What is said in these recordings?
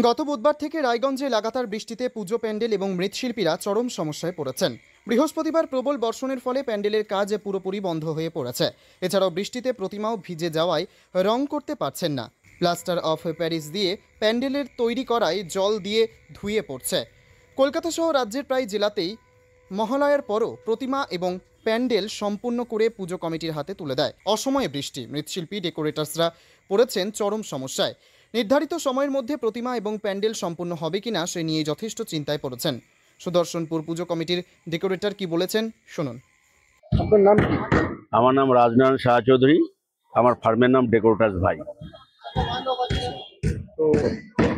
গত বুধবার থেকে রায়গঞ্জে লাগাতার বৃষ্টিতে পুজো প্যান্ডেল এবং মৃৎশিল্পীরা চরম সমস্যায় পড়েছেন। বৃহস্পতিবার প্রবল বর্ষণের ফলে প্যান্ডেলের কাজ পুরোপুরি বন্ধ হয়ে পড়েছে। এছাড়াও বৃষ্টিতে প্রতিমাও ভিজে যাওয়ায় রং করতে পারছেন না। প্লাস্টার অফ প্যারিস দিয়ে প্যান্ডেলের তৈরি করায় জল দিয়ে ধুয়ে পড়ছে। কলকাতা সহ রাজ্যের প্রায় জেলাতেই মহালয়ার পরও প্রতিমা এবং প্যান্ডেল সম্পূর্ণ করে পুজো কমিটির হাতে তুলে দেয়। অসময়ে বৃষ্টি, মৃৎশিল্পী ডেকোরেটার্সরা পড়েছেন চরম সমস্যায়। নির্ধারিত সময়ের মধ্যে প্রতিমা এবং প্যান্ডেল সম্পূর্ণ হবে কিনা সে নিয়ে যথেষ্ট চিন্তায় পড়েছেন। সুদর্শনপুর পুজো কমিটির ডেকোরেটর কি বলেছেন শুনুন। আপনার নাম কি? আমার নাম রাজনারায়ণ শাহ চৌধুরী। আমার ফার্মের নাম ডেকোরেটার্স ভাই। তো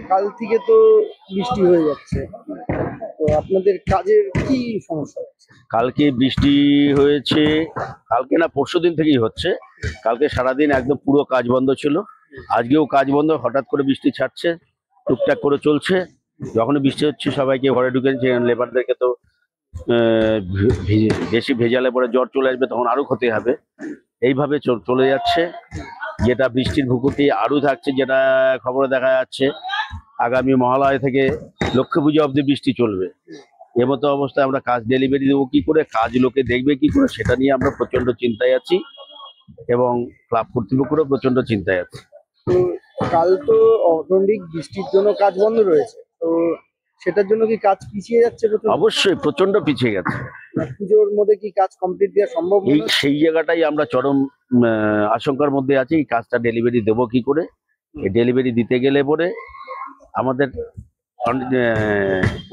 কাল থেকে তো বৃষ্টি হয়ে যাচ্ছে, তো আপনাদের কাজের কি সমস্যা হচ্ছে? কালকে বৃষ্টি হয়েছে, কালকে না পরশুদিন থেকেই হচ্ছে। কালকে সারাদিন একদম পুরো কাজ বন্ধ ছিল। আজকেও কাজ বন্ধ, হঠাৎ করে বৃষ্টি ছাড়ছে, টুকটাক করে চলছে। যখনই বৃষ্টি হচ্ছে সবাইকে ঘরে ঢুকে নিচ্ছে, লেবারদেরকে তো বেশি ভেজালে পরে জ্বর চলে আসবে, তখন আরো ক্ষতি হবে। এইভাবে চলে যাচ্ছে। যেটা বৃষ্টির ভূকুটি আরও থাকছে, যেটা খবরে দেখা যাচ্ছে আগামী মহালয়া থেকে লক্ষ্মী পুজো অবধি বৃষ্টি চলবে। এমতো অবস্থায় আমরা কাজ ডেলিভারি দেবো কি করে, কাজ লোকে দেখবে কি করে, সেটা নিয়ে আমরা প্রচন্ড চিন্তায় আছি এবং ক্লাব কর্তৃপক্ষও প্রচন্ড চিন্তায় আছে। তো কাল তো অত্যধিক বৃষ্টির জন্য কাজ বন্ধ রয়েছে, তো সেটার জন্য কি কাজ পিছিয়ে যাচ্ছে? অবশ্যই প্রচন্ড পিছিয়ে গেছে। পুজোর মধ্যে কি কাজ কমপ্লিট দেওয়া সম্ভব? সেই জায়গাটাই আমরা চরম আশঙ্কার মধ্যে আছি। এই কাজটা ডেলিভারি দেবো কি করে, এই ডেলিভারি দিতে গেলে পরে আমাদের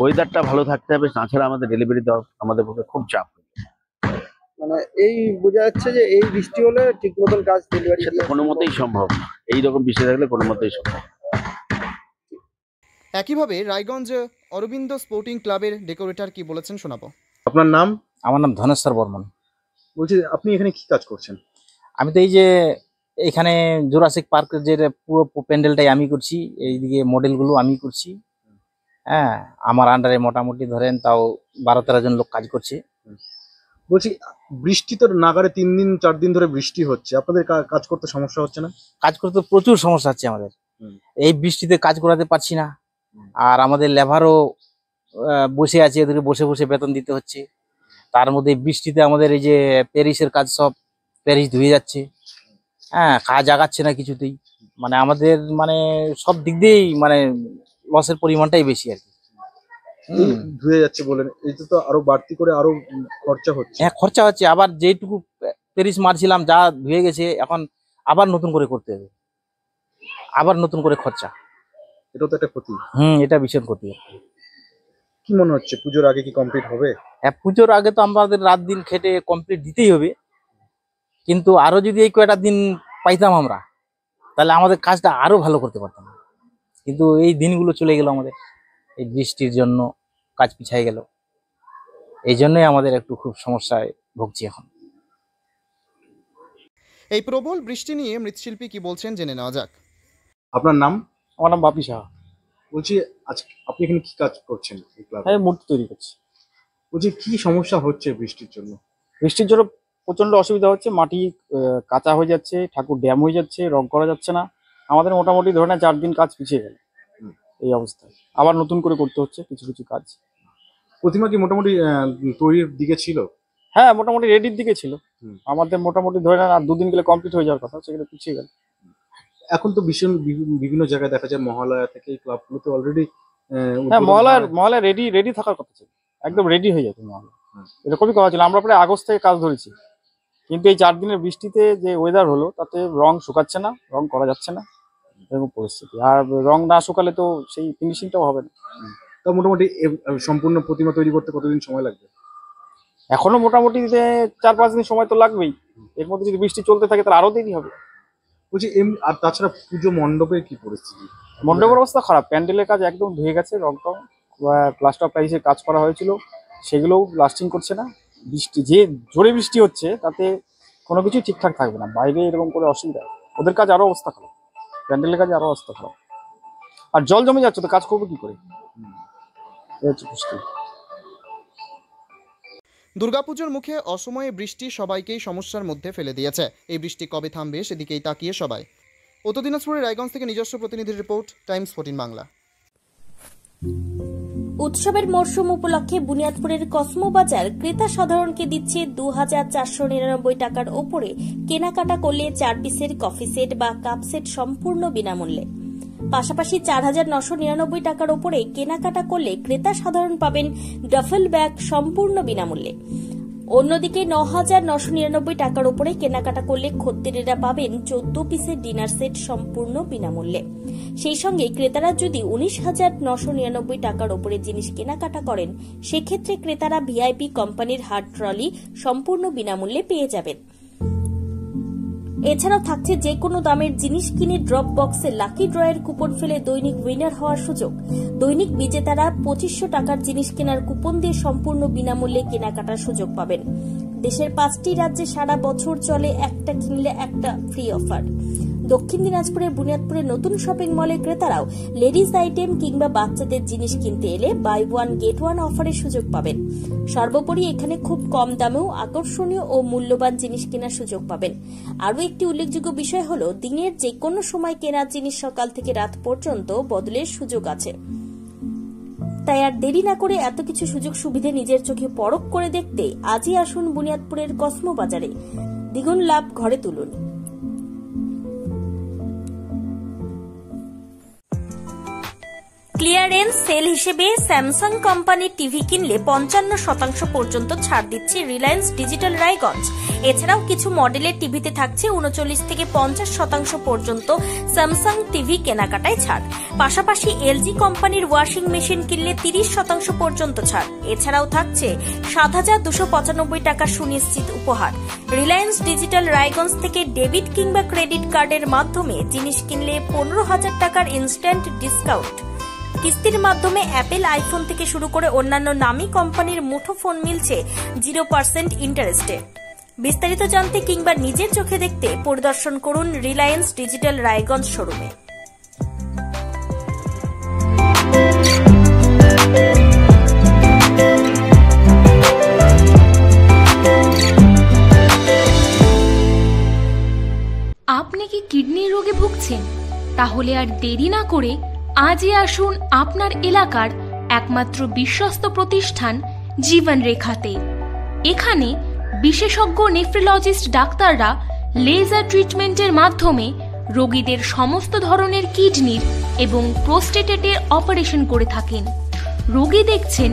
ওয়েদারটা ভালো থাকতে হবে, তাছাড়া আমাদের ডেলিভারি দেওয়া আমাদের পক্ষে খুব চাপ। মানে এই বোঝা যাচ্ছে যে এই বৃষ্টি হলে ঠিক মতন কাজ ডেলিভারি কোনো মতেই সম্ভব না। এইরকম বৃষ্টি থাকলে কোনো মতেই সম্ভব না। একইভাবে রায়গঞ্জ অরবিন্দ স্পোর্টিং ক্লাবের ডেকোরেটর কি বলেছেন শোনাবো। আপনার নাম? আমার নাম ধনেশ্বর বর্মন। বলছি আপনি এখানে কি কাজ করছেন? আমি তো এই যে এখানে জুরাসিক পার্কের যে পুরো প্যান্ডেলটাই আমি করছি, এইদিকে মডেলগুলো আমি করছি। হ্যাঁ, আমার আন্ডারে মোটামুটি ধরেন তাও 12-13 জন লোক কাজ করছে। বলছি বৃষ্টি তো নাগারে 3 দিন 4 দিন ধরে বৃষ্টি হচ্ছে, আপনাদের কাজ করতে সমস্যা হচ্ছে না? কাজ করতে প্রচুর সমস্যা হচ্ছে আমাদের। এই বৃষ্টিতে কাজ করাতে পারছি না। আর আমাদের লেবারও বসে আছে, এদেরকে বসে বসে বেতন দিতে হচ্ছে। তার মধ্যে বৃষ্টিতে আমাদের এই যে প্যারিসের কাজ, সব প্যারিস ধুয়ে যাচ্ছে। হ্যাঁ, কাজ আগাচ্ছে না কিছুতেই। মানে আমাদের মানে সব দিক দিয়েই মানে লসের পরিমাণটাই বেশি আর কি। ধুয়ে যাচ্ছে বলেন, এটা তো আরো বাড়তি করে আরো খরচা হচ্ছে। হ্যাঁ, খরচা হচ্ছে। আবার যেটুকু প্যারিস মারছিলাম যা ধুয়ে গেছে, এখন আবার নতুন করে করতে হবে, আবার নতুন করে খরচা। এটা তো একটা ক্ষতি। এটা ভীষণ ক্ষতি। কি মনে হচ্ছে পুজোর আগে কি কমপ্লিট হবে? হ্যাঁ, পুজোর আগে তো আমাদের রাত দিন খেটে কমপ্লিট দিতেই হবে, কিন্তু আরো যদি এই কয়টা দিন পাইতাম আমরা, তাহলে আমাদের কাজটা আরো ভালো করতে পারতাম। কিন্তু এই দিনগুলো চলে গেল আমাদের, এই বৃষ্টির জন্য কাজ পিছাই গেল। এই জন্যই আমাদের একটু খুব সমস্যায় ভুগছি এখন। এই প্রবল বৃষ্টি নিয়ে মৃৎশিল্পী কি বলছেন জেনে নেওয়া যাক। আপনার নাম? আমার নাম বাপি সাহা। বলছি আজ আপনি এখানে কি কাজ করছেন? আমি মূর্তি তৈরি করছি। বলছি কি সমস্যা হচ্ছে বৃষ্টির জন্য? বৃষ্টির জন্য প্রচন্ড অসুবিধা হচ্ছে। মাটি কাঁচা হয়ে যাচ্ছে, ঠাকুর ড্যাম হয়ে যাচ্ছে, রং করা যাচ্ছে না। আমাদের মোটামুটি ধরে না 4 দিন কাজ পিছিয়ে গেল এই অবস্থায়। আবার নতুন করে করতে হচ্ছে কিছু কিছু কাজ। প্রতিমা কি মোটামুটি তৈরির দিকে ছিল? হ্যাঁ, মোটামুটি রেডির দিকে ছিল। আমাদের মোটামুটি ধরে না আর 2 দিন গেলে কমপ্লিট হয়ে যাওয়ার কথা, সেগুলো পিছিয়ে গেল। এখন তো ভীষণ বিভিন্ন জায়গায় দেখা যায় মহালয়া থেকে এই ক্লাবগুলোতে অলরেডি হ্যাঁ, মহালয়া রেডি থাকার কথা ছিল, একদম রেডি হয়ে যেত মহালয়া। এরকমই কথা ছিল। আমরা প্রায় আগস্ট থেকে কাজ ধরেছি, কিন্তু এই 4 দিনের বৃষ্টিতে যে ওয়েদার হলো তাতে রং শুকাচ্ছে না, রং করা যাচ্ছে না, এরকম পরিস্থিতি। আর রং না শুকালে তো সেই ফিনিশিংটাও হবে না। তা মোটামুটি সম্পূর্ণ প্রতিমা তৈরি করতে কতদিন সময় লাগবে? এখনো মোটামুটি 4-5 দিন সময় তো লাগবেই। এর মধ্যে যদি বৃষ্টি চলতে থাকে তাহলে আরো দেরি হবে। বলছি আর তাছাড়া পুজো মণ্ডপের কি পরিস্থিতি? মণ্ডপের অবস্থা খারাপ। প্যান্ডেলের কাজ একদম ধুয়ে গেছে, রং টং প্লাস্টার অফ প্যারিসের কাজ করা হয়েছিল, সেগুলোও লাস্টিং করছে না। বৃষ্টি যে জোরে বৃষ্টি হচ্ছে তাতে কোনো কিছু ঠিকঠাক থাকবে না। বাইরে এরকম করে অসুবিধা, ওদের কাজ আরো অবস্থা খারাপ, প্যান্ডেলের কাজে আরো অবস্থা খারাপ। আর জল জমে যাচ্ছে, তো কাজ করবো কি করে? দুর্গাপুজোর মুখে অসময়ে বৃষ্টি সবাইকেই সমস্যার মধ্যে ফেলে দিয়েছে। এই বৃষ্টি কবে থামবে সেদিকেই তাকিয়ে সবাই। উত্তর দিনাজপুরের রায়গঞ্জ থেকে নিজস্ব প্রতিনিধির রিপোর্ট, টাইমস 14 বাংলা। উৎসবের মরশুম উপলক্ষে বুনিয়াদপুরের কসমো বাজার ক্রেতা সাধারণকে দিচ্ছে ২,৪৯৯ টাকার ওপরে কেনাকাটা করলে 4 পিসের কফি সেট বা কাপ সেট সম্পূর্ণ বিনামূল্যে। পাশাপাশি 4,999 টাকার ওপরে কেনাকাটা করলে ক্রেতা সাধারণ পাবেন ডাফেল ব্যাগ সম্পূর্ণ বিনামূল্যে। অন্যদিকে 9,999 টাকার উপরে কেনাকাটা করলে খদ্দেরেরা পাবেন 14 পিসের ডিনার সেট সম্পূর্ণ বিনামূল্যে। সেই সঙ্গে ক্রেতারা যদি 19,999 টাকার উপরে জিনিস কেনাকাটা করেন, সেক্ষেত্রে ক্রেতারা ভিআইপি কোম্পানির হার্ড ট্রলি সম্পূর্ণ বিনামূল্যে পেয়ে যাবেন। এছাড়াও থাকছে যে কোনো দামের জিনিস কিনে ড্রপ বক্সে লাকি ড্রয়ের কুপন ফেলে দৈনিক উইনার হওয়ার সুযোগ। দৈনিক বিজেতারা 2500 টাকার জিনিস কেনার কুপন দিয়ে সম্পূর্ণ বিনামূল্যে কেনাকাটার সুযোগ পাবেন। দেশের 5টি রাজ্যে সারা বছর চলে একটা কিনলে একটা ফ্রি অফার। দক্ষিণ দিনাজপুরের বুনিয়াদপুরে নতুন শপিং মলে ক্রেতারাও লেডিস আইটেম কিংবা বাচ্চাদের জিনিস কিনতে এলে বাই ওয়ান গেট ওয়ান অফারের সুযোগ পাবেন। সর্বোপরি এখানে খুব কম দামেও আকর্ষণীয় ও মূল্যবান জিনিস কেনার সুযোগ পাবেন। আরও একটি উল্লেখযোগ্য বিষয় হল, দিনের যে কোনো সময় কেনার জিনিস সকাল থেকে রাত পর্যন্ত বদলের সুযোগ আছে। তাই আর দেরি না করে এত কিছু সুযোগ সুবিধে নিজের চোখে পরখ করে দেখতে আজই আসুন বুনিয়াদপুরের কসমো বাজারে। দ্বিগুণ লাভ ঘরে তুলুন। ক্লিয়ারেন্স সেল হিসেবে স্যামসাং কোম্পানির টিভি কিনলে 55% পর্যন্ত ছাড় দিচ্ছে রিলায়েন্স ডিজিটাল রায়গঞ্জ। এছাড়াও কিছু মডেলের টিভিতে থাকছে 39 থেকে 50% পর্যন্ত স্যামসাং টিভি কেনাকাটায় ছাড়। পাশাপাশি এলজি কোম্পানির ওয়াশিং মেশিন কিনলে 30% পর্যন্ত ছাড়। এছাড়াও থাকছে 7,295 টাকা সুনিশ্চিত উপহার। রিলায়েন্স ডিজিটাল রায়গঞ্জ থেকে ডেবিট কিংবা ক্রেডিট কার্ডের মাধ্যমে জিনিস কিনলে 15,000 টাকার ইনস্ট্যান্ট ডিসকাউন্ট। কিস্তির মাধ্যমে অ্যাপেল আইফোন থেকে শুরু করে অন্যান্য নামী কোম্পানির মুঠো ফোন মিলছে 0% ইন্টারেস্টে। বিস্তারিত জানতে কিংবা নিজের চোখে দেখতে পরিদর্শন করুন রিলায়েন্স ডিজিটাল রায়গঞ্জ শোরুমে। আপনি কি কিডনি রোগে ভুগছেন? তাহলে আর দেরি না করে আজই আসুন আপনার এলাকার একমাত্র বিশ্বস্ত প্রতিষ্ঠান জীবন রেখাতে। এখানে বিশেষজ্ঞ নেফ্রোলজিস্ট ডাক্তাররা লেজার ট্রিটমেন্টের মাধ্যমে রোগীদের সমস্ত ধরনের কিডনির এবং প্রোস্টেটের অপারেশন করে থাকেন। রোগী দেখছেন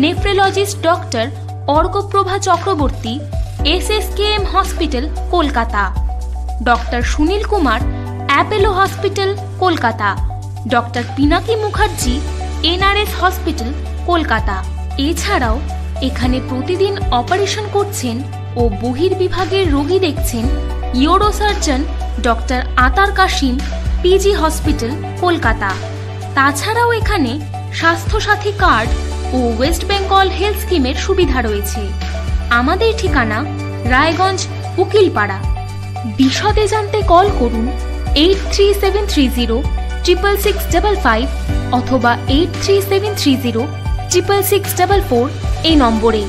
nephrologist doctor Arkaprava Chakraborty, SSKM hospital, Kolkata. Doctor Sunil Kumar, Apollo hospital, Kolkata. Doctor Pinaki Mukherjee, NRS hospital, Kolkata. এছাড়াও এখানে প্রতিদিন অপারেশন করছেন ও বহির্বিভাগের রোগী দেখছেন ইউরোসার্জন ডক্টর আতার কাশিম, PG হসপিটাল, কলকাতা। তাছাড়াও এখানে স্বাস্থ্যসাথী কার্ড ও ওয়েস্ট বেঙ্গল হেলথ স্কিমের সুবিধা রয়েছে। আমাদের ঠিকানা রায়গঞ্জ, উকিলপাড়া। বিশদে জানতে কল করুন 8373066655 অথবা 8373066644 এই নম্বরে।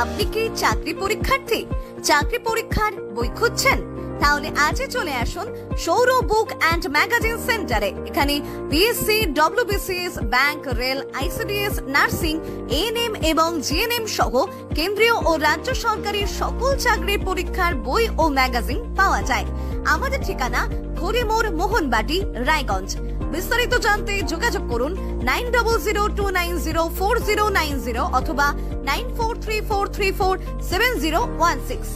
আপনি কি চাকরি পরীক্ষার্থী? চাকরি পরীক্ষার বই খুঁজছেন? তাহলে আজই চলে আসুন সৌর বুক অ্যান্ড ম্যাগাজিন সেন্টারে। এখানে BSc, WBCS, bank, rail, ICDS, nursing, ANM এবং GNM সহ কেন্দ্রীয় ও রাজ্য সরকারি সকল চাকরির পরীক্ষার বই ও ম্যাগাজিন পাওয়া যায়। আমাদের ঠিকানা ঘড়িমোড়, মোহনবাটি, রায়গঞ্জ। বিস্তারিত জানতে যোগাযোগ করুন 9002904090 অথবা 9434347016।